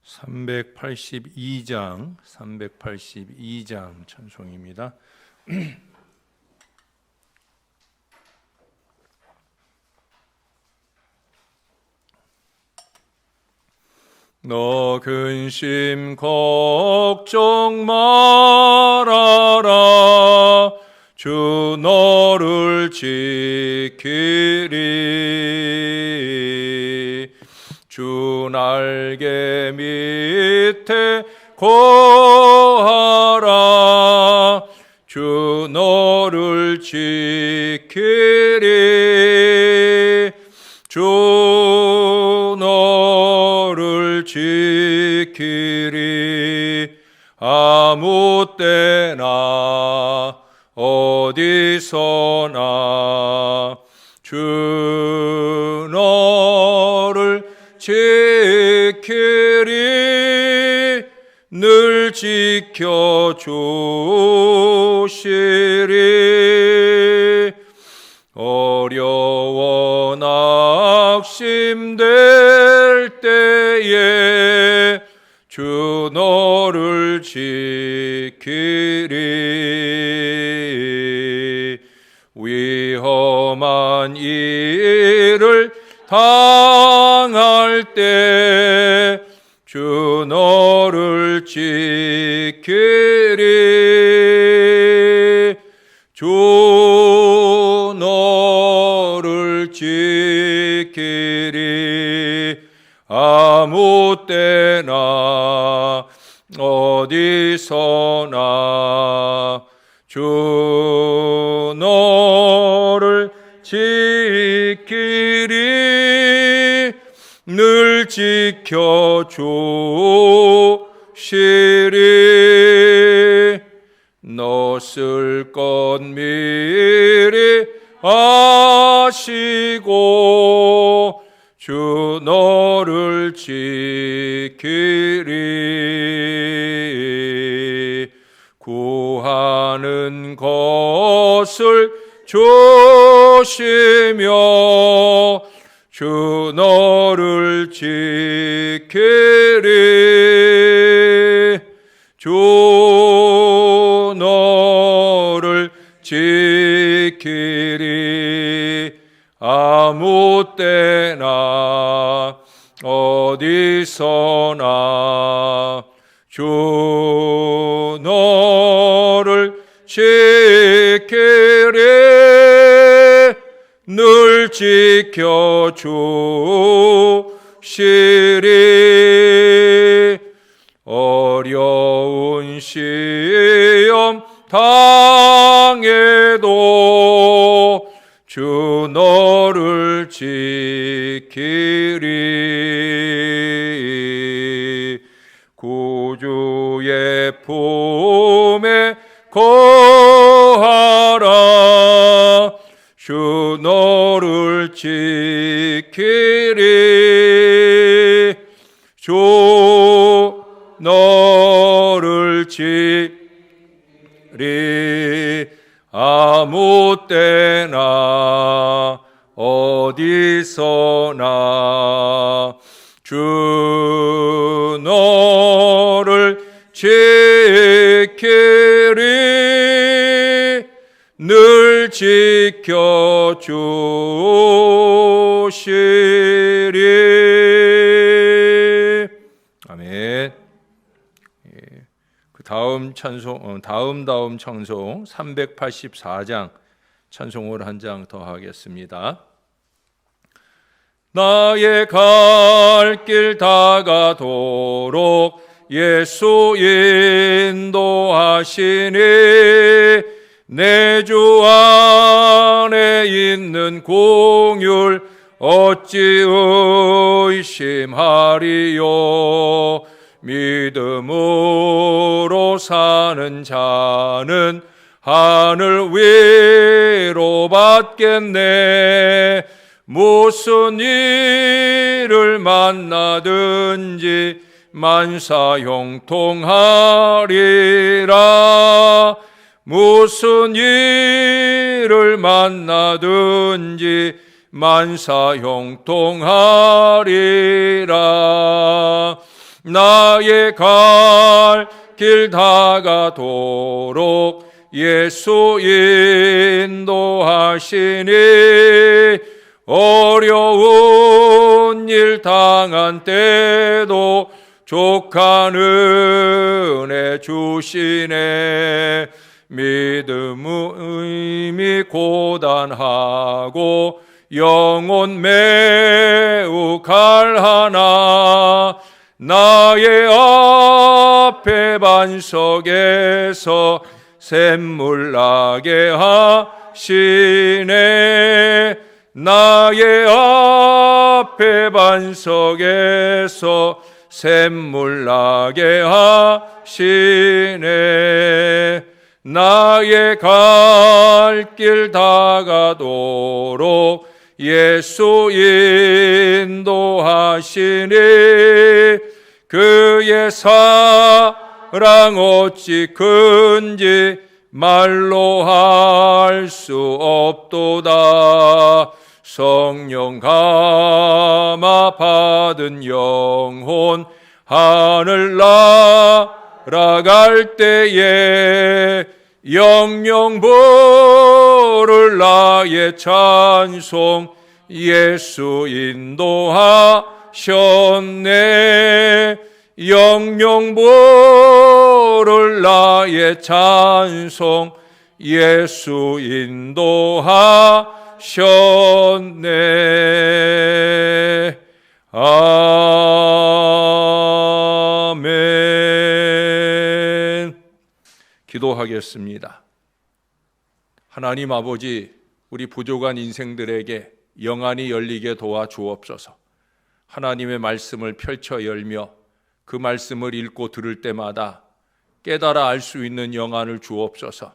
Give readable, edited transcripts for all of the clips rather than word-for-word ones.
382장 찬송입니다. 너 근심 걱정 말아라. 주 너를 지키리. 주 날개 밑에 거하라. 주 너를 지키리. 주 너를 지키리. 아무 때나 어디서나 주 너를 지키리. 늘 지켜주시리. 어려워 낙심될 때에 주 너를 지키리. 위험한 일을 당할 때 주 너를 지키리. 주 너를 지키리. 아무 때나 어디서나 주 너를 지키리. 늘 지켜주시리. 너 쓸 것 미리 아시고 주 너를 지키리. 구하는 것을 조시며 주 너를 지키리. 주 너를 지키리. 아무 때나 어디서나 주 너를 지키리. 늘 지켜주시리. 어려운 시험 당해도 주 너를 지키리. 구주의 품에 거하라. 주 너를 지키리. 주 너를 지키리. 아무 때나 어디서나 주 너를 지키리. 늘 지켜주시리. 아멘. 그 다음 찬송, 다음 찬송 384장 찬송을 한 장 더 하겠습니다. 나의 갈 길 다가도록 예수 인도하시니 내 주 안에 있는 공율 어찌 의심하리요. 믿음으로 사는 자는 하늘 위로 받겠네. 무슨 일을 만나든지 만사 형통하리라. 무슨 일을 만나든지 만사 형통하리라. 나의 갈 길 다가도록 예수 인도하시니 어려운 일 당한 때도 족한 은혜 주시네. 믿음이 고단하고 영혼 매우 갈하나 나의 앞에 반석에서 샘물 나게 하시네. 나의 앞에 반석에서 샘물 나게 하시네. 나의 갈 길 다가도록 예수 인도하시니 그의 사랑 어찌 큰지 말로 할 수 없도다. 성령 감화 받은 영혼 하늘 날아갈 때에 영영 부를 나의 찬송 예수 인도하셨네. 영영 부를 나의 찬송 예수 인도하셨네. 아멘. 기도하겠습니다. 하나님 아버지, 우리 부족한 인생들에게 영안이 열리게 도와 주옵소서. 하나님의 말씀을 펼쳐 열며 그 말씀을 읽고 들을 때마다 깨달아 알 수 있는 영안을 주옵소서.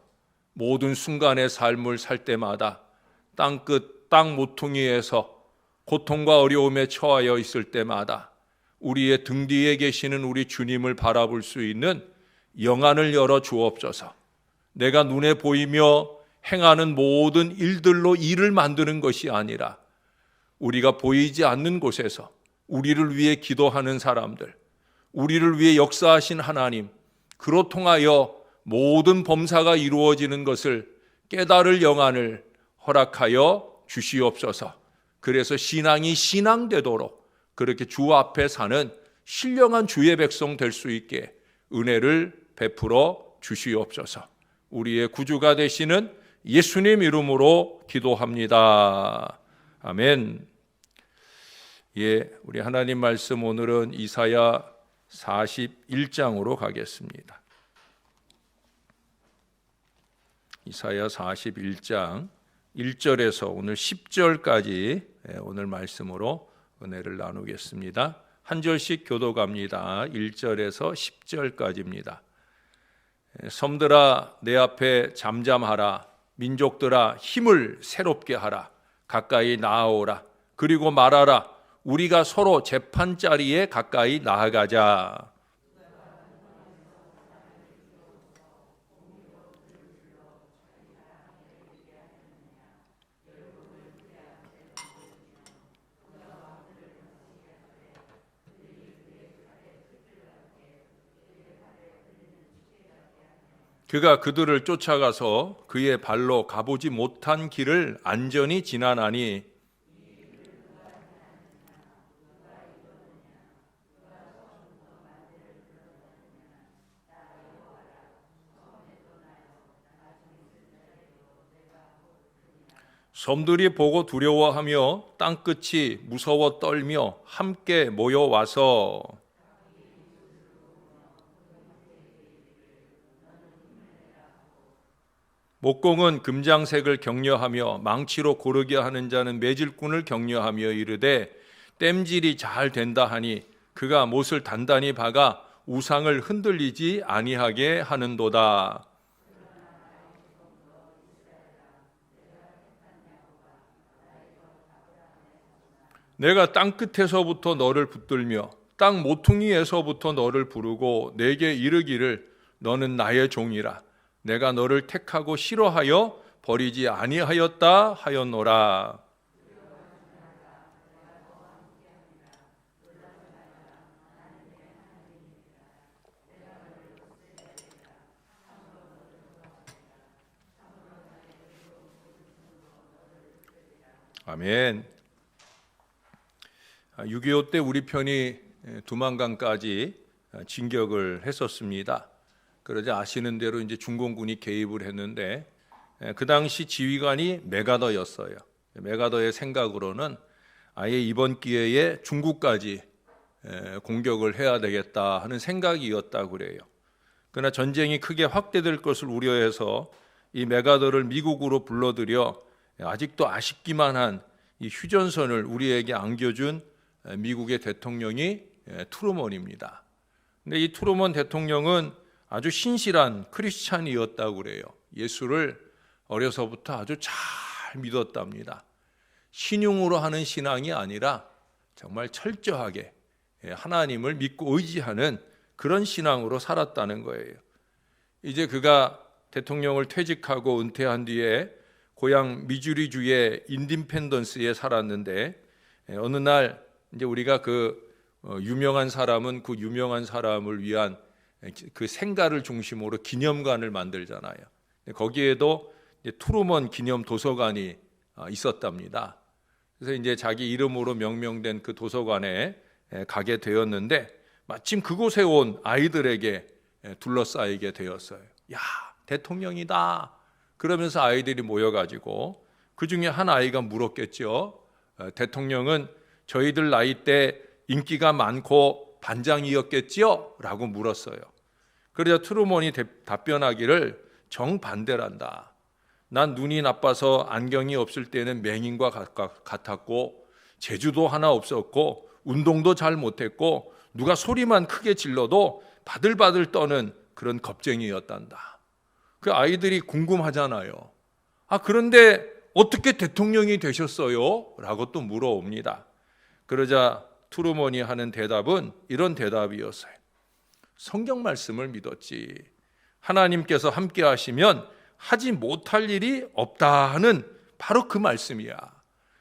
모든 순간의 삶을 살 때마다 땅끝, 땅 모퉁이에서 고통과 어려움에 처하여 있을 때마다 우리의 등 뒤에 계시는 우리 주님을 바라볼 수 있는 영안을 열어 주옵소서. 내가 눈에 보이며 행하는 모든 일들로 일을 만드는 것이 아니라 우리가 보이지 않는 곳에서 우리를 위해 기도하는 사람들, 우리를 위해 역사하신 하나님, 그로 통하여 모든 범사가 이루어지는 것을 깨달을 영안을 허락하여 주시옵소서. 그래서 신앙이 신앙되도록 그렇게 주 앞에 사는 신령한 주의 백성 될 수 있게 은혜를 베풀어 주시옵소서. 우리의 구주가 되시는 예수님 이름으로 기도합니다. 아멘. 예, 우리 하나님 말씀 오늘은 이사야 41장으로 가겠습니다. 이사야 41장 1절에서 오늘 10절까지 오늘 말씀으로 은혜를 나누겠습니다. 한 절씩 교독합니다. 1절에서 10절까지입니다. 섬들아 내 앞에 잠잠하라. 민족들아 힘을 새롭게 하라. 가까이 나아오라. 그리고 말하라. 우리가 서로 재판자리에 가까이 나아가자. 그가 그들을 쫓아가서 그의 발로 가보지 못한 길을 안전히 지나나니 섬들이 보고 두려워하며 땅끝이 무서워 떨며 함께 모여와서 목공은 금장색을 격려하며 망치로 고르게 하는 자는 매질꾼을 격려하며 이르되 땜질이 잘 된다 하니 그가 못을 단단히 박아 우상을 흔들리지 아니하게 하는도다. 내가 땅끝에서부터 너를 붙들며 땅 모퉁이에서부터 너를 부르고 내게 이르기를 너는 나의 종이라. 내가 너를 택하고 싫어하여 버리지 아니하였다 하였노라. 아멘. 6.25 때 우리 편이 두만강까지 진격을 했었습니다. 그러자 아시는 대로 이제 중공군이 개입을 했는데 그 당시 지휘관이 메가더였어요. 메가더의 생각으로는 아예 이번 기회에 중국까지 공격을 해야 되겠다 하는 생각이었다고 그래요. 그러나 전쟁이 크게 확대될 것을 우려해서 이 메가더를 미국으로 불러들여 아직도 아쉽기만 한 이 휴전선을 우리에게 안겨준 미국의 대통령이 트루먼입니다. 근데 이 트루먼 대통령은 아주 신실한 크리스찬이었다고 그래요. 예수를 어려서부터 아주 잘 믿었답니다. 신용으로 하는 신앙이 아니라 정말 철저하게 하나님을 믿고 의지하는 그런 신앙으로 살았다는 거예요. 이제 그가 대통령을 퇴직하고 은퇴한 뒤에 고향 미주리주의 인디펜던스에 살았는데 어느 날 이제 우리가 유명한 사람은 그 유명한 사람을 위한 그 생가를 중심으로 기념관을 만들잖아요. 거기에도 이제 트루먼 기념 도서관이 있었답니다. 그래서 이제 자기 이름으로 명명된 그 도서관에 가게 되었는데 마침 그곳에 온 아이들에게 둘러싸이게 되었어요. 야, 대통령이다. 그러면서 아이들이 모여가지고 그 중에 한 아이가 물었겠죠. 대통령은 저희들 나이 때 인기가 많고 반장이었겠지요? 라고 물었어요. 그러자 트루먼이 답변하기를 정반대란다. 난 눈이 나빠서 안경이 없을 때는 맹인과 같았고 재주도 하나 없었고 운동도 잘 못했고 누가 소리만 크게 질러도 바들바들 떠는 그런 겁쟁이였단다. 그 아이들이 궁금하잖아요. 그런데 어떻게 대통령이 되셨어요? 라고 또 물어옵니다. 그러자 트루먼이 하는 대답은 이런 대답이었어요. 성경 말씀을 믿었지. 하나님께서 함께 하시면 하지 못할 일이 없다 하는 바로 그 말씀이야.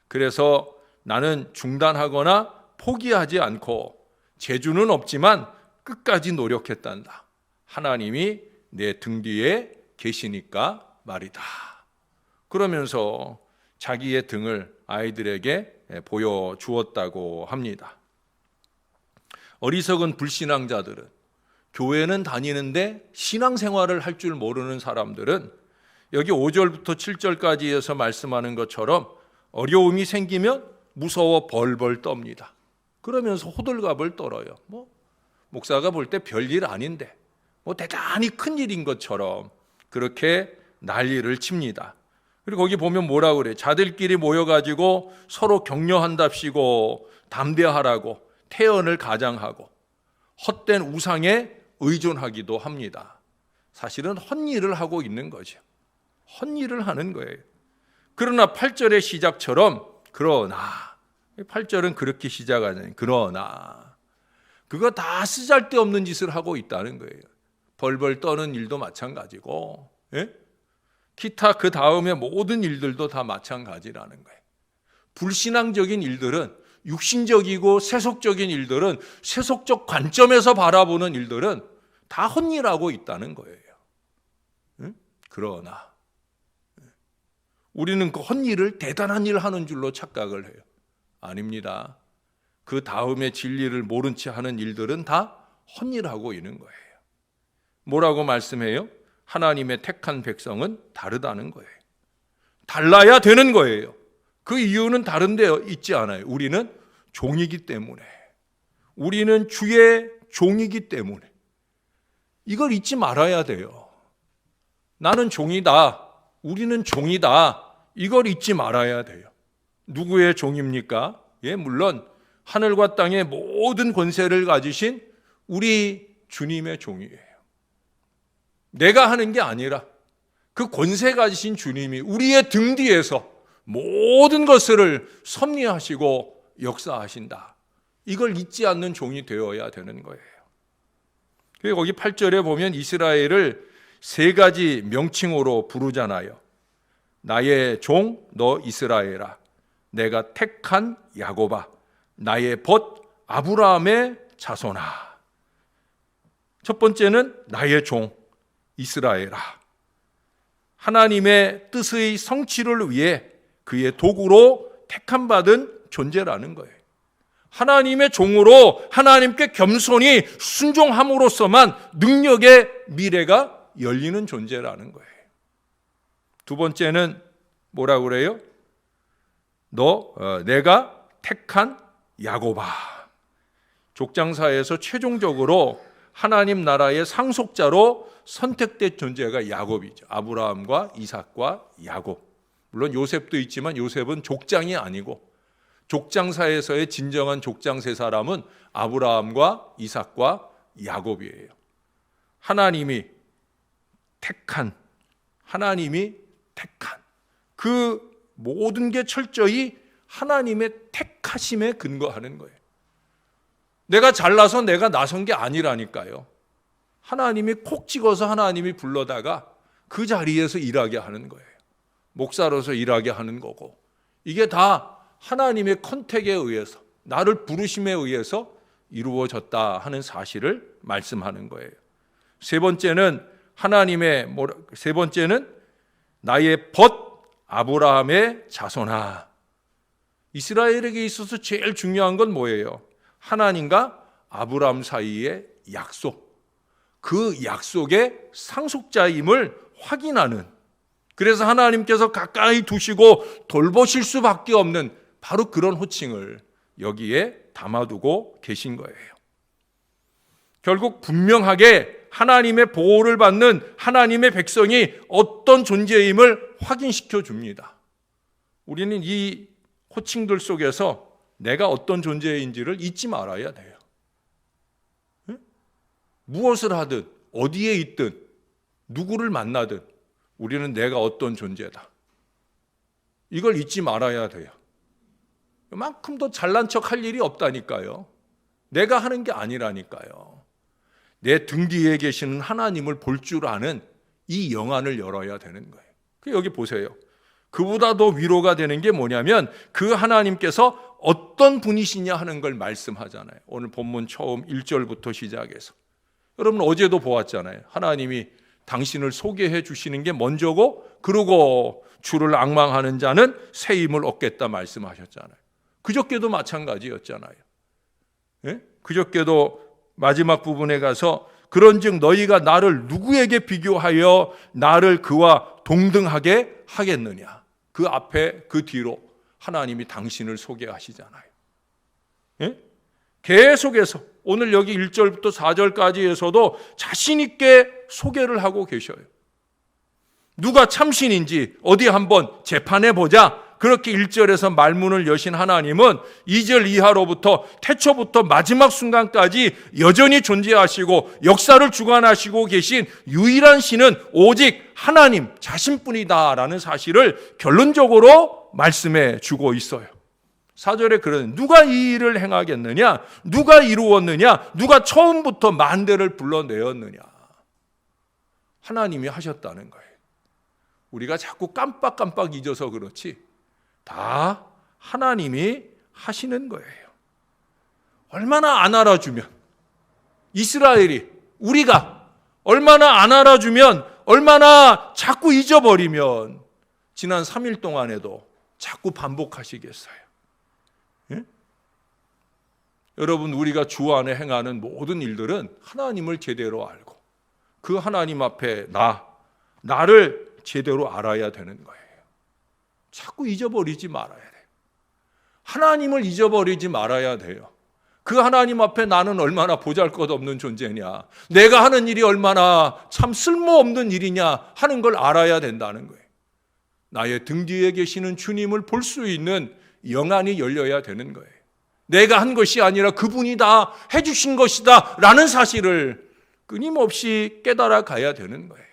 그래서 나는 중단하거나 포기하지 않고 재주는 없지만 끝까지 노력했단다. 하나님이 내 등 뒤에 계시니까 말이다. 그러면서 자기의 등을 아이들에게 보여주었다고 합니다. 어리석은 불신앙자들은 교회는 다니는데 신앙생활을 할 줄 모르는 사람들은 여기 5절부터 7절까지에서 말씀하는 것처럼 어려움이 생기면 무서워 벌벌 떱니다. 그러면서 호들갑을 떨어요. 목사가 볼 때 별일 아닌데 대단히 큰 일인 것처럼 그렇게 난리를 칩니다. 그리고 거기 보면 뭐라고 그래? 자들끼리 모여가지고 서로 격려한답시고 담대하라고 태연을 가장하고 헛된 우상에 의존하기도 합니다. 사실은 헛일을 하고 있는 거죠. 헛일을 하는 거예요. 그러나 8절의 시작처럼 그러나 8절은 그렇게 시작하잖아요. 그러나 그거 다 쓰잘데없는 짓을 하고 있다는 거예요. 벌벌 떠는 일도 마찬가지고 기타 그 다음에 모든 일들도 다 마찬가지라는 거예요. 불신앙적인 일들은 육신적이고 세속적인 일들은 세속적 관점에서 바라보는 일들은 다 헛일하고 있다는 거예요. 그러나 우리는 그 헛일을 대단한 일 하는 줄로 착각을 해요. 아닙니다. 그 다음에 진리를 모른 채 하는 일들은 다 헛일하고 있는 거예요. 뭐라고 말씀해요? 하나님의 택한 백성은 다르다는 거예요. 달라야 되는 거예요. 그 이유는 다른 데 있지 않아요. 우리는 종이기 때문에. 우리는 주의 종이기 때문에. 이걸 잊지 말아야 돼요. 나는 종이다. 우리는 종이다. 이걸 잊지 말아야 돼요. 누구의 종입니까? 물론 하늘과 땅의 모든 권세를 가지신 우리 주님의 종이에요. 내가 하는 게 아니라 그 권세 가지신 주님이 우리의 등 뒤에서 모든 것을 섭리하시고 역사하신다. 이걸 잊지 않는 종이 되어야 되는 거예요. 그리고 거기 8절에 보면 이스라엘을 세 가지 명칭으로 부르잖아요. 나의 종 너 이스라엘아, 내가 택한 야곱아, 나의 벗 아브라함의 자손아. 첫 번째는 나의 종 이스라엘아. 하나님의 뜻의 성취를 위해 그의 도구로 택함받은 존재라는 거예요. 하나님의 종으로 하나님께 겸손히 순종함으로써만 능력의 미래가 열리는 존재라는 거예요. 두 번째는 뭐라고 그래요? 내가 택한 야곱아. 족장사에서 최종적으로 하나님 나라의 상속자로 선택된 존재가 야곱이죠. 아브라함과 이삭과 야곱. 물론 요셉도 있지만 요셉은 족장이 아니고 족장사에서의 진정한 족장 세 사람은 아브라함과 이삭과 야곱이에요. 하나님이 택한 그 모든 게 철저히 하나님의 택하심에 근거하는 거예요. 내가 잘나서 내가 나선 게 아니라니까요. 하나님이 콕 찍어서 하나님이 불러다가 그 자리에서 일하게 하는 거예요. 목사로서 일하게 하는 거고, 이게 다 하나님의 컨택에 의해서, 나를 부르심에 의해서 이루어졌다 하는 사실을 말씀하는 거예요. 세 번째는 나의 벗 아브라함의 자손아. 이스라엘에게 있어서 제일 중요한 건 뭐예요? 하나님과 아브라함 사이의 약속, 그 약속의 상속자임을 확인하는, 그래서 하나님께서 가까이 두시고 돌보실 수밖에 없는 바로 그런 호칭을 여기에 담아두고 계신 거예요. 결국 분명하게 하나님의 보호를 받는 하나님의 백성이 어떤 존재임을 확인시켜 줍니다. 우리는 이 호칭들 속에서 내가 어떤 존재인지를 잊지 말아야 돼요. 무엇을 하든 어디에 있든 누구를 만나든 우리는 내가 어떤 존재다. 이걸 잊지 말아야 돼요. 그만큼 더 잘난 척 할 일이 없다니까요. 내가 하는 게 아니라니까요. 내 등 뒤에 계시는 하나님을 볼 줄 아는 이 영안을 열어야 되는 거예요. 여기 보세요. 그보다 더 위로가 되는 게 뭐냐면 그 하나님께서 어떤 분이시냐 하는 걸 말씀하잖아요. 오늘 본문 처음 1절부터 시작해서. 여러분 어제도 보았잖아요. 하나님이 당신을 소개해 주시는 게 먼저고, 그러고 주를 앙망하는 자는 새 힘을 얻겠다 말씀하셨잖아요. 그저께도 마찬가지였잖아요. 예? 그저께도 마지막 부분에 가서 그런즉 너희가 나를 누구에게 비교하여 나를 그와 동등하게 하겠느냐. 그 앞에 그 뒤로 하나님이 당신을 소개하시잖아요. 예? 계속해서 오늘 여기 1절부터 4절까지에서도 자신 있게 소개를 하고 계셔요. 누가 참신인지 어디 한번 재판해 보자. 그렇게 1절에서 말문을 여신 하나님은 2절 이하로부터 태초부터 마지막 순간까지 여전히 존재하시고 역사를 주관하시고 계신 유일한 신은 오직 하나님 자신뿐이다라는 사실을 결론적으로 말씀해 주고 있어요. 4절에 그러는 누가 이 일을 행하겠느냐? 누가 이루었느냐? 누가 처음부터 만대를 불러내었느냐? 하나님이 하셨다는 거예요. 우리가 자꾸 깜빡깜빡 잊어서 그렇지 다 하나님이 하시는 거예요. 얼마나 안 알아주면, 이스라엘이, 우리가 얼마나 안 알아주면, 얼마나 자꾸 잊어버리면 지난 3일 동안에도 자꾸 반복하시겠어요. 예? 여러분, 우리가 주 안에 행하는 모든 일들은 하나님을 제대로 알고 그 하나님 앞에 나를 제대로 알아야 되는 거예요. 자꾸 잊어버리지 말아야 돼요. 하나님을 잊어버리지 말아야 돼요. 그 하나님 앞에 나는 얼마나 보잘것없는 존재냐, 내가 하는 일이 얼마나 참 쓸모없는 일이냐 하는 걸 알아야 된다는 거예요. 나의 등 뒤에 계시는 주님을 볼 수 있는 영안이 열려야 되는 거예요. 내가 한 것이 아니라 그분이 다 해주신 것이다 라는 사실을 끊임없이 깨달아 가야 되는 거예요.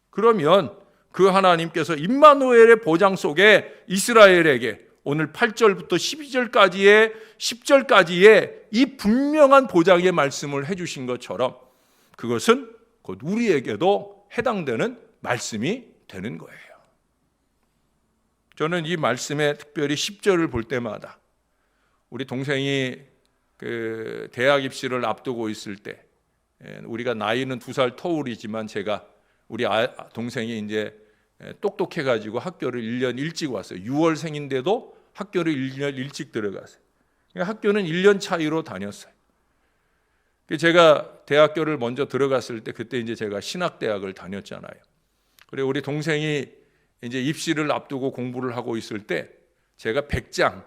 그러면 그 하나님께서 임마누엘의 보장 속에 이스라엘에게 오늘 8절부터 12절까지의 10절까지의 이 분명한 보장의 말씀을 해주신 것처럼 그것은 곧 우리에게도 해당되는 말씀이 되는 거예요. 저는 이 말씀에 특별히 10절을 볼 때마다 우리 동생이 그 대학 입시를 앞두고 있을 때, 우리가 나이는 2살 터울이지만 제가 우리 동생이 이제 똑똑해가지고 학교를 1년 일찍 왔어요. 6월생인데도 학교를 1년 일찍 들어갔어요. 학교는 1년 차이로 다녔어요. 제가 대학교를 먼저 들어갔을 때 그때 이제 제가 신학대학을 다녔잖아요. 그리고 우리 동생이 이제 입시를 앞두고 공부를 하고 있을 때 제가 100장,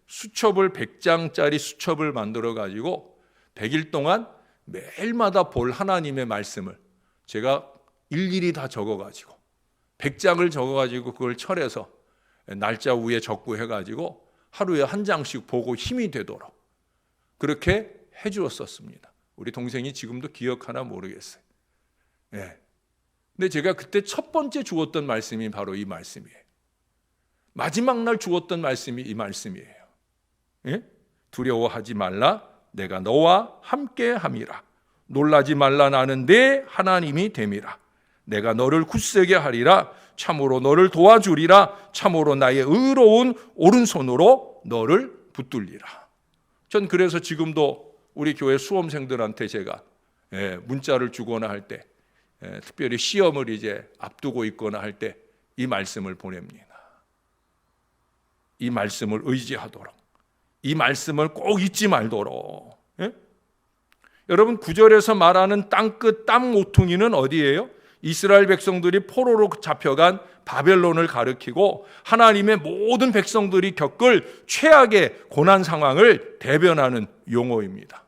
수첩을 100장짜리 수첩을 만들어 가지고 100일 동안 매일마다 볼 하나님의 말씀을 제가 일일이 다 적어 가지고 100장을 적어 가지고 그걸 철해서 날짜 위에 적고 해 가지고 하루에 한 장씩 보고 힘이 되도록 그렇게 해 주었었습니다. 우리 동생이 지금도 기억하나 모르겠어요. 근데 제가 그때 첫 번째 주었던 말씀이 바로 이 말씀이에요. 마지막 날 주었던 말씀이 이 말씀이에요. 두려워하지 말라, 내가 너와 함께 함이라. 놀라지 말라, 나는 내 하나님이 됨이라. 내가 너를 굳세게 하리라. 참으로 너를 도와주리라. 참으로 나의 의로운 오른손으로 너를 붙들리라. 전 그래서 지금도 우리 교회 수험생들한테 제가 문자를 주거나 할 때, 특별히 시험을 이제 앞두고 있거나 할 때 이 말씀을 보냅니다. 이 말씀을 의지하도록, 이 말씀을 꼭 잊지 말도록. 여러분, 9절에서 말하는 땅끝 땅 모퉁이는 어디예요? 이스라엘 백성들이 포로로 잡혀간 바벨론을 가리키고 하나님의 모든 백성들이 겪을 최악의 고난 상황을 대변하는 용어입니다.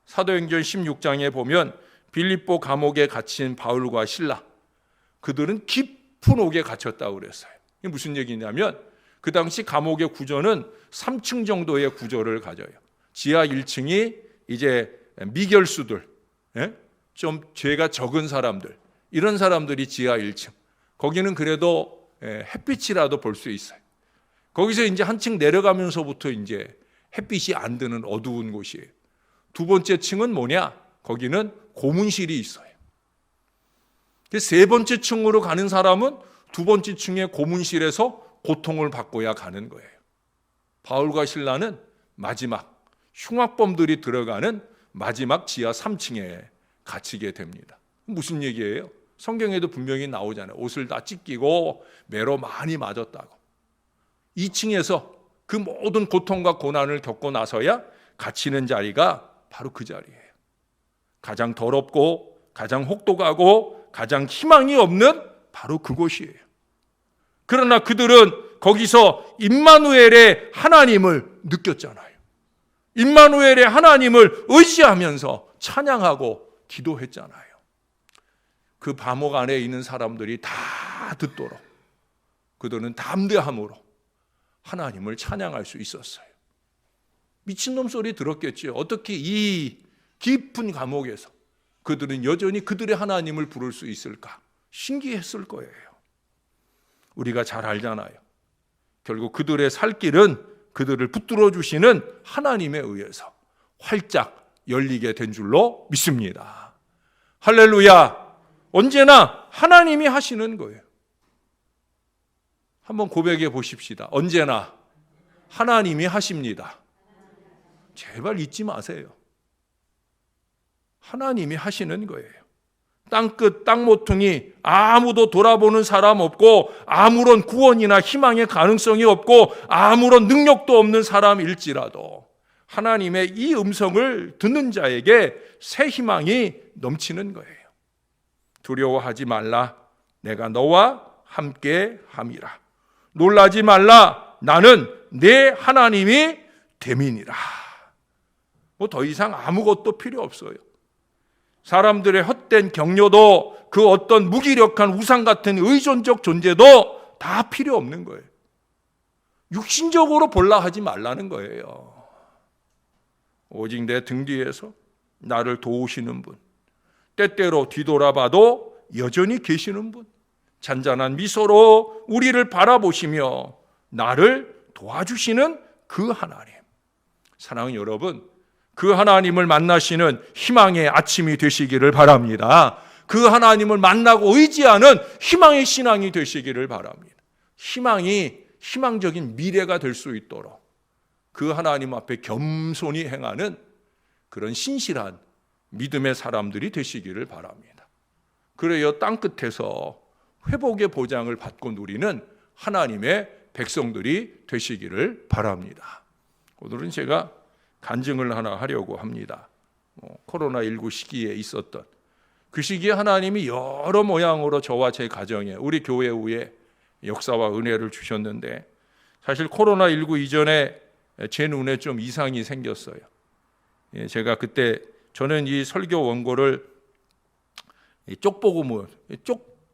사도행전 16장에 보면 빌립보 감옥에 갇힌 바울과 실라, 그들은 깊은 옥에 갇혔다고 그랬어요. 이게 무슨 얘기냐면 그 당시 감옥의 구조는 3층 정도의 구조를 가져요. 지하 1층이 이제 미결수들, 좀 죄가 적은 사람들, 이런 사람들이 지하 1층. 거기는 그래도 햇빛이라도 볼 수 있어요. 거기서 이제 한층 내려가면서부터 이제 햇빛이 안 드는 어두운 곳이에요. 두 번째 층은 뭐냐? 거기는 고문실이 있어요. 세 번째 층으로 가는 사람은 두 번째 층의 고문실에서 고통을 받고야 가는 거예요. 바울과 실라는 마지막 흉악범들이 들어가는 마지막 지하 3층에 갇히게 됩니다. 무슨 얘기예요? 성경에도 분명히 나오잖아요. 옷을 다 찢기고 매로 많이 맞았다고. 2층에서 그 모든 고통과 고난을 겪고 나서야 갇히는 자리가 바로 그 자리예요. 가장 더럽고 가장 혹독하고 가장 희망이 없는 바로 그곳이에요. 그러나 그들은 거기서 임마누엘의 하나님을 느꼈잖아요. 임마누엘의 하나님을 의지하면서 찬양하고 기도했잖아요. 그 감옥 안에 있는 사람들이 다 듣도록 그들은 담대함으로 하나님을 찬양할 수 있었어요. 미친놈 소리 들었겠죠. 어떻게 이 깊은 감옥에서 그들은 여전히 그들의 하나님을 부를 수 있을까? 신기했을 거예요. 우리가 잘 알잖아요. 결국 그들의 살 길은 그들을 붙들어 주시는 하나님에 의해서 활짝 열리게 된 줄로 믿습니다. 할렐루야. 언제나 하나님이 하시는 거예요. 한번 고백해 보십시다. 언제나 하나님이 하십니다. 제발 잊지 마세요. 하나님이 하시는 거예요. 땅끝 땅 모퉁이, 아무도 돌아보는 사람 없고 아무런 구원이나 희망의 가능성이 없고 아무런 능력도 없는 사람일지라도 하나님의 이 음성을 듣는 자에게 새 희망이 넘치는 거예요. 두려워하지 말라, 내가 너와 함께 함이라. 놀라지 말라, 나는 내 하나님이 됨이니라. 뭐 더 이상 아무것도 필요 없어요. 사람들의 헛된 격려도 그 어떤 무기력한 우상 같은 의존적 존재도 다 필요 없는 거예요. 육신적으로 볼라 하지 말라는 거예요. 오직 내 등 뒤에서 나를 도우시는 분, 때때로 뒤돌아봐도 여전히 계시는 분, 잔잔한 미소로 우리를 바라보시며 나를 도와주시는 그 하나님. 사랑하는 여러분, 그 하나님을 만나시는 희망의 아침이 되시기를 바랍니다. 그 하나님을 만나고 의지하는 희망의 신앙이 되시기를 바랍니다. 희망적인 미래가 될 수 있도록 그 하나님 앞에 겸손히 행하는 그런 신실한 믿음의 사람들이 되시기를 바랍니다. 그래야 땅끝에서 회복의 보장을 받고 누리는 하나님의 백성들이 되시기를 바랍니다. 오늘은 제가 간증을 하나 하려고 합니다. 코로나19 시기에 있었던 그 시기에 하나님이 여러 모양으로 저와 제 가정에, 우리 교회 위에 역사와 은혜를 주셨는데, 사실 코로나19 이전에 제 눈에 좀 이상이 생겼어요. 제가 그때, 저는 이 설교 원고를 쪽보고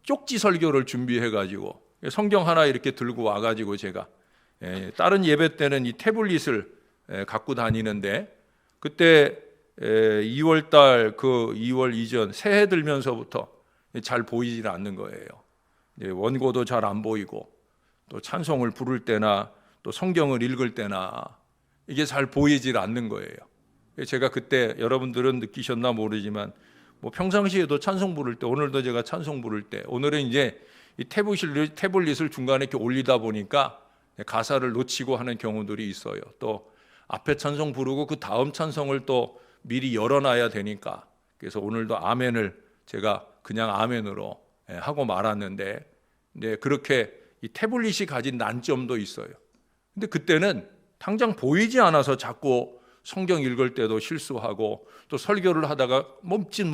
쪽지 설교를 준비해가지고 성경 하나 이렇게 들고 와가지고 제가 다른 예배 때는 이 태블릿을 갖고 다니는데, 그때 2월달 그 2월 이전 새해 들면서부터 잘 보이질 않는 거예요. 원고도 잘 안 보이고, 또 찬송을 부를 때나 또 성경을 읽을 때나 이게 잘 보이질 않는 거예요. 제가 그때, 여러분들은 느끼셨나 모르지만 평상시에도 찬송 부를 때, 오늘도 제가 찬송 부를 때, 오늘은 이제 이 태블릿을 중간에 이렇게 올리다 보니까 가사를 놓치고 하는 경우들이 있어요. 또 앞에 찬송 부르고 그 다음 찬송을 또 미리 열어놔야 되니까, 그래서 오늘도 아멘을 제가 그냥 아멘으로 하고 말았는데, 그렇게 이 태블릿이 가진 난점도 있어요. 근데 그때는 당장 보이지 않아서 자꾸 성경 읽을 때도 실수하고, 또 설교를 하다가 멈칫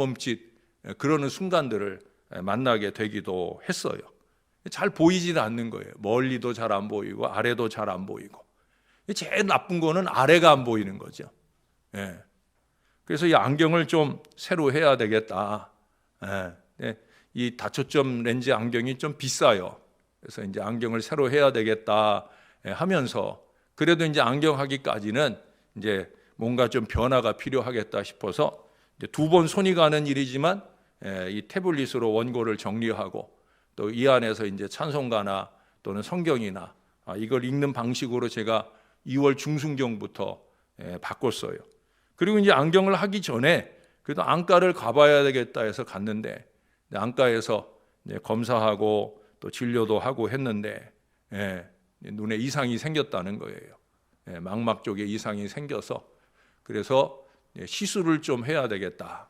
그러는 순간들을 만나게 되기도 했어요. 잘 보이지는 않는 거예요. 멀리도 잘 안 보이고 아래도 잘 안 보이고, 제일 나쁜 거는 아래가 안 보이는 거죠. 그래서 이 안경을 좀 새로 해야 되겠다. 이 다초점 렌즈 안경이 좀 비싸요. 그래서 이제 안경을 새로 해야 되겠다 하면서, 그래도 이제 안경 하기까지는 이제 뭔가 좀 변화가 필요하겠다 싶어서, 이제 2번 손이 가는 일이지만 이 태블릿으로 원고를 정리하고, 또 이 안에서 이제 찬송가나 또는 성경이나 이걸 읽는 방식으로 제가 2월 중순경부터 바꿨어요. 그리고 이제 안경을 하기 전에 그래도 안과를 가봐야 되겠다 해서 갔는데, 안과에서 검사하고 또 진료도 하고 했는데 눈에 이상이 생겼다는 거예요. 망막 쪽에 이상이 생겨서, 그래서 시술을 좀 해야 되겠다.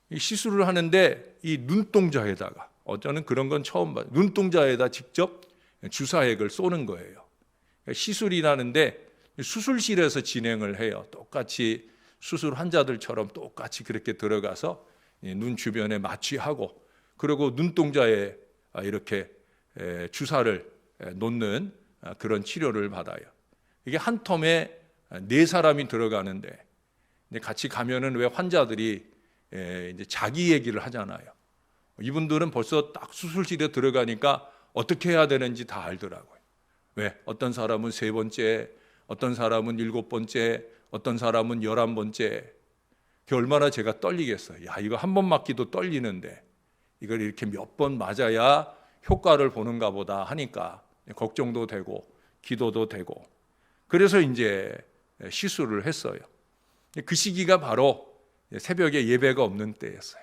이 시술을 하는데 이 눈동자에다가, 저는 그런 건 처음 봐요. 눈동자에다 직접 주사액을 쏘는 거예요. 시술이라는데 수술실에서 진행을 해요. 똑같이 수술 환자들처럼 똑같이 그렇게 들어가서 눈 주변에 마취하고, 그리고 눈동자에 이렇게 주사를 놓는 그런 치료를 받아요. 이게 한 텀에 4사람이 들어가는데, 같이 가면은 왜 환자들이 이제 자기 얘기를 하잖아요. 이분들은 벌써 딱 수술실에 들어가니까 어떻게 해야 되는지 다 알더라고요. 왜? 어떤 사람은 3번째, 어떤 사람은 7번째, 어떤 사람은 11번째. 그게 얼마나 제가 떨리겠어요. 야, 이거 한 번 맞기도 떨리는데 이걸 이렇게 몇 번 맞아야 효과를 보는가 보다 하니까 걱정도 되고 기도도 되고, 그래서 이제 시술을 했어요. 그 시기가 바로 새벽에 예배가 없는 때였어요.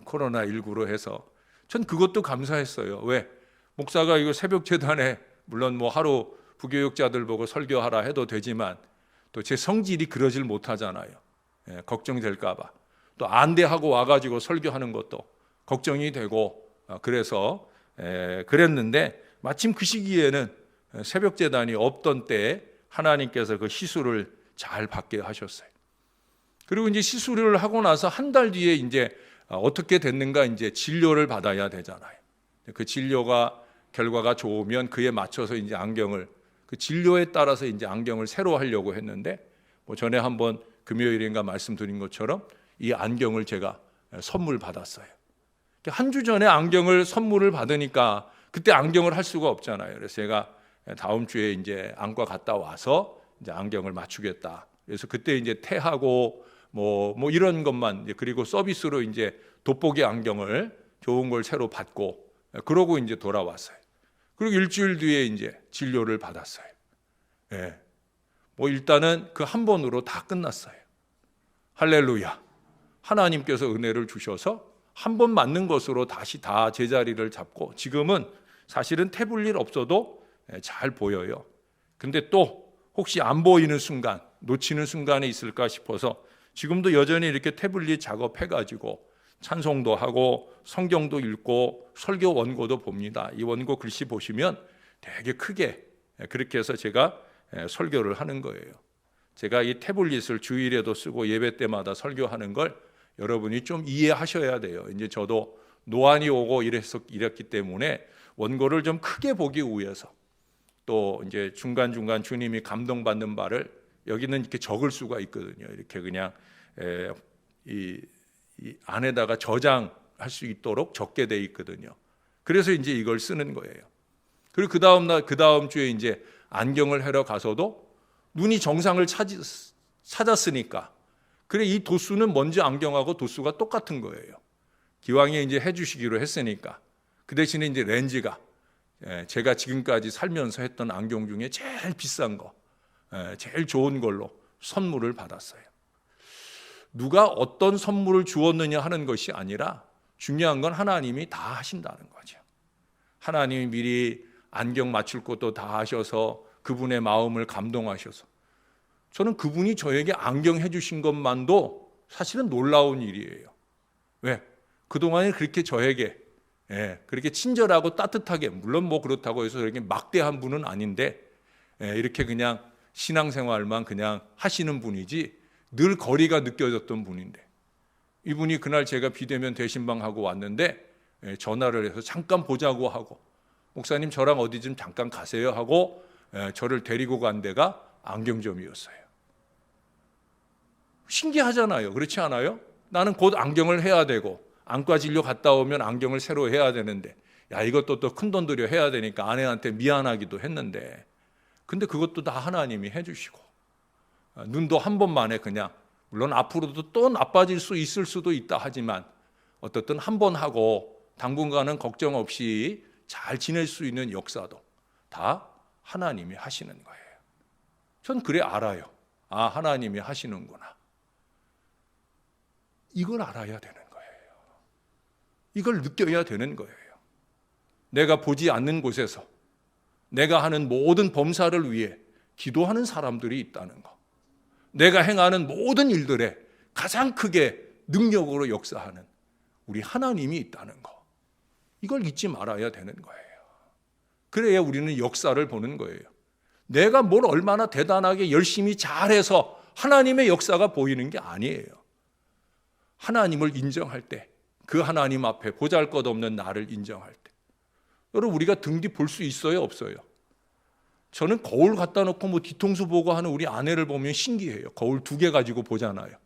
코로나19로 해서 전 그것도 감사했어요. 왜? 목사가 이거 새벽 재단에 물론 하루 부교육자들 보고 설교하라 해도 되지만 또 제 성질이 그러질 못하잖아요. 걱정될까 봐. 또 안대하고 와가지고 설교하는 것도 걱정이 되고, 그래서 그랬는데, 마침 그 시기에는 새벽 재단이 없던 때에 하나님께서 그 시술을 잘 받게 하셨어요. 그리고 이제 시술을 하고 나서 한 달 뒤에 이제 어떻게 됐는가, 이제 진료를 받아야 되잖아요. 그 진료가 결과가 좋으면 그에 맞춰서 이제 안경을, 그 진료에 따라서 이제 안경을 새로 하려고 했는데, 전에 한번 금요일인가 말씀드린 것처럼 이 안경을 제가 선물 받았어요. 한 주 전에 안경을 선물을 받으니까 그때 안경을 할 수가 없잖아요. 그래서 제가 다음 주에 이제 안과 갔다 와서 이제 안경을 맞추겠다. 그래서 그때 이제 태하고 뭐 이런 것만, 그리고 서비스로 이제 돋보기 안경을 좋은 걸 새로 받고, 그러고 이제 돌아왔어요. 그리고 일주일 뒤에 이제 진료를 받았어요. 일단은 그 한 번으로 다 끝났어요. 할렐루야. 하나님께서 은혜를 주셔서 한 번 맞는 것으로 다시 다 제자리를 잡고, 지금은 사실은 태블릿 없어도 잘 보여요. 근데 또 혹시 안 보이는 순간, 놓치는 순간이 있을까 싶어서 지금도 여전히 이렇게 태블릿 작업해가지고 찬송도 하고 성경도 읽고 설교 원고도 봅니다. 이 원고 글씨 보시면 되게 크게 그렇게 해서 제가 설교를 하는 거예요. 제가 이 태블릿을 주일에도 쓰고 예배 때마다 설교하는 걸 여러분이 좀 이해하셔야 돼요. 이제 저도 노안이 오고 이랬기 때문에 원고를 좀 크게 보기 위해서, 또 이제 중간중간 주님이 감동받는 바를 여기는 이렇게 적을 수가 있거든요. 이렇게 그냥 이 안에다가 저장할 수 있도록 적게 돼 있거든요. 그래서 이제 이걸 쓰는 거예요. 그리고 그 다음 주에 이제 안경을 하러 가서도 눈이 정상을 찾았으니까, 그래 이 도수는 먼저 안경하고 도수가 똑같은 거예요. 기왕에 이제 해주시기로 했으니까. 그 대신에 이제 렌즈가 제가 지금까지 살면서 했던 안경 중에 제일 비싼 거, 제일 좋은 걸로 선물을 받았어요. 누가 어떤 선물을 주었느냐 하는 것이 아니라 중요한 건 하나님이 다 하신다는 거죠. 하나님이 미리 안경 맞출 것도 다 하셔서 그분의 마음을 감동하셔서, 저는 그분이 저에게 안경 해주신 것만도 사실은 놀라운 일이에요. 왜? 그동안에 그렇게 저에게 그렇게 친절하고 따뜻하게, 물론 뭐 그렇다고 해서 그렇게 막대한 분은 아닌데 이렇게 그냥 신앙생활만 그냥 하시는 분이지 늘 거리가 느껴졌던 분인데, 이분이 그날 제가 비대면 대신방하고 왔는데 전화를 해서 잠깐 보자고 하고, 목사님 저랑 어디 좀 잠깐 가세요 하고 저를 데리고 간 데가 안경점이었어요. 신기하잖아요. 그렇지 않아요? 나는 곧 안경을 해야 되고 안과 진료 갔다 오면 안경을 새로 해야 되는데, 야 이것도 또 큰 돈 들여 해야 되니까 아내한테 미안하기도 했는데, 근데 그것도 다 하나님이 해주시고, 눈도 한 번만에 그냥, 물론 앞으로도 또 나빠질 수 있을 수도 있다 하지만 어떻든 한 번 하고 당분간은 걱정 없이 잘 지낼 수 있는 역사도 다 하나님이 하시는 거예요. 전 그래 알아요. 아, 하나님이 하시는구나. 이걸 알아야 되는 거예요. 이걸 느껴야 되는 거예요. 내가 보지 않는 곳에서 내가 하는 모든 범사를 위해 기도하는 사람들이 있다는 거, 내가 행하는 모든 일들에 가장 크게 능력으로 역사하는 우리 하나님이 있다는 거, 이걸 잊지 말아야 되는 거예요. 그래야 우리는 역사를 보는 거예요. 내가 뭘 얼마나 대단하게 열심히 잘해서 하나님의 역사가 보이는 게 아니에요. 하나님을 인정할 때, 그 하나님 앞에 보잘것없는 나를 인정할 때, 여러분 우리가 등 뒤 볼 수 있어요, 없어요? 저는 거울 갖다 놓고 뭐 뒤통수 보고 하는 우리 아내를 보면 신기해요. 거울 2개 가지고 보잖아요.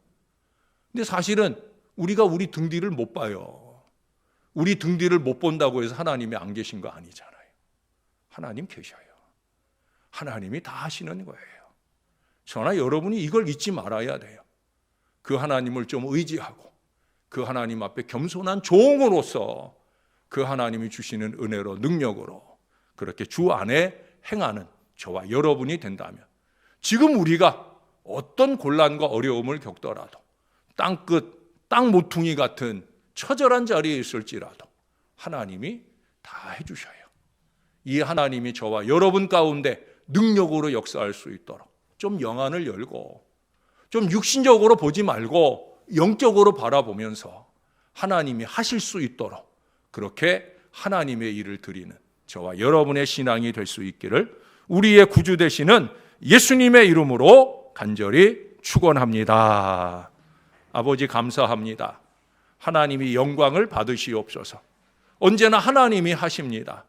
근데 사실은 우리가 우리 등 뒤를 못 봐요. 우리 등 뒤를 못 본다고 해서 하나님이 안 계신 거 아니잖아요. 하나님 계셔요. 하나님이 다 하시는 거예요. 저나 여러분이 이걸 잊지 말아야 돼요. 그 하나님을 좀 의지하고 그 하나님 앞에 겸손한 종으로서 그 하나님이 주시는 은혜로, 능력으로 그렇게 주 안에 행하는 저와 여러분이 된다면, 지금 우리가 어떤 곤란과 어려움을 겪더라도, 땅끝, 땅 모퉁이 같은 처절한 자리에 있을지라도 하나님이 다 해주셔요. 이 하나님이 저와 여러분 가운데 능력으로 역사할 수 있도록 좀 영안을 열고, 좀 육신적으로 보지 말고 영적으로 바라보면서 하나님이 하실 수 있도록 그렇게 하나님의 일을 드리는 저와 여러분의 신앙이 될 수 있기를 우리의 구주 되시는 예수님의 이름으로 간절히 축원합니다. 아버지 감사합니다. 하나님이 영광을 받으시옵소서. 언제나 하나님이 하십니다.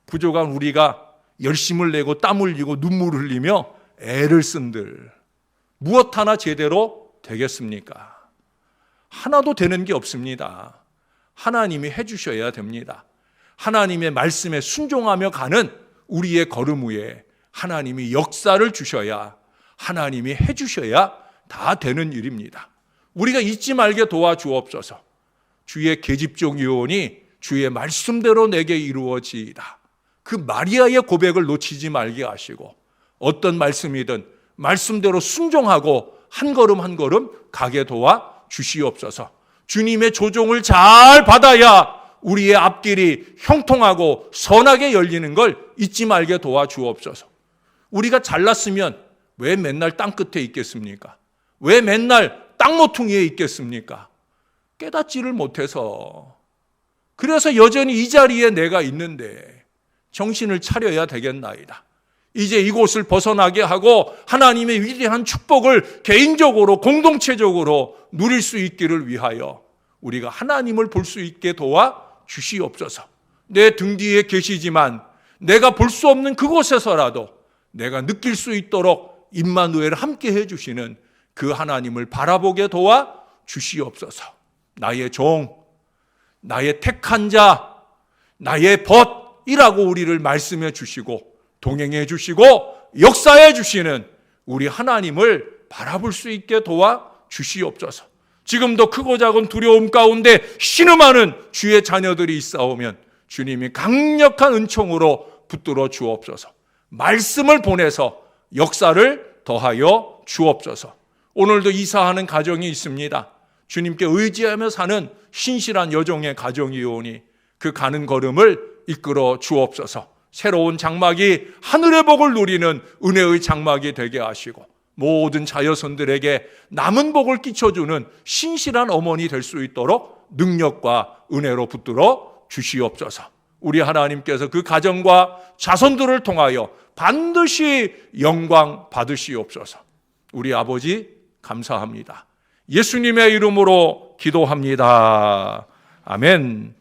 부족한 우리가 열심을 내고 땀 흘리고 눈물 흘리며 애를 쓴들 무엇 하나 제대로 되겠습니까? 하나도 되는 게 없습니다. 하나님이 해주셔야 됩니다. 하나님의 말씀에 순종하며 가는 우리의 걸음 위에 하나님이 역사를 주셔야, 하나님이 해주셔야 다 되는 일입니다. 우리가 잊지 말게 도와주옵소서. 주의 계집종 요원이 주의 말씀대로 내게 이루어지이다. 그 마리아의 고백을 놓치지 말게 하시고, 어떤 말씀이든 말씀대로 순종하고 한 걸음 한 걸음 가게 도와 주시옵소서. 주님의 조종을 잘 받아야 우리의 앞길이 형통하고 선하게 열리는 걸 잊지 말게 도와주옵소서. 우리가 잘났으면 왜 맨날 땅끝에 있겠습니까? 왜 맨날 땅 모퉁이에 있겠습니까? 깨닫지를 못해서. 그래서 여전히 이 자리에 내가 있는데, 정신을 차려야 되겠나이다. 이제 이곳을 벗어나게 하고 하나님의 위대한 축복을 개인적으로 공동체적으로 누릴 수 있기를 위하여 우리가 하나님을 볼 수 있게 도와 주시옵소서. 내 등 뒤에 계시지만 내가 볼 수 없는 그곳에서라도 내가 느낄 수 있도록 임마누엘 함께 해주시는 그 하나님을 바라보게 도와 주시옵소서. 나의 종, 나의 택한 자, 나의 벗이라고 우리를 말씀해 주시고 동행해 주시고 역사해 주시는 우리 하나님을 바라볼 수 있게 도와 주시옵소서. 지금도 크고 작은 두려움 가운데 신음하는 주의 자녀들이 있사오면 주님이 강력한 은총으로 붙들어 주옵소서. 말씀을 보내서 역사를 더하여 주옵소서. 오늘도 이사하는 가정이 있습니다. 주님께 의지하며 사는 신실한 여종의 가정이오니 그 가는 걸음을 이끌어 주옵소서. 새로운 장막이 하늘의 복을 누리는 은혜의 장막이 되게 하시고 모든 자녀손들에게 남은 복을 끼쳐주는 신실한 어머니 될 수 있도록 능력과 은혜로 붙들어 주시옵소서. 우리 하나님께서 그 가정과 자손들을 통하여 반드시 영광 받으시옵소서. 우리 아버지 감사합니다. 예수님의 이름으로 기도합니다. 아멘.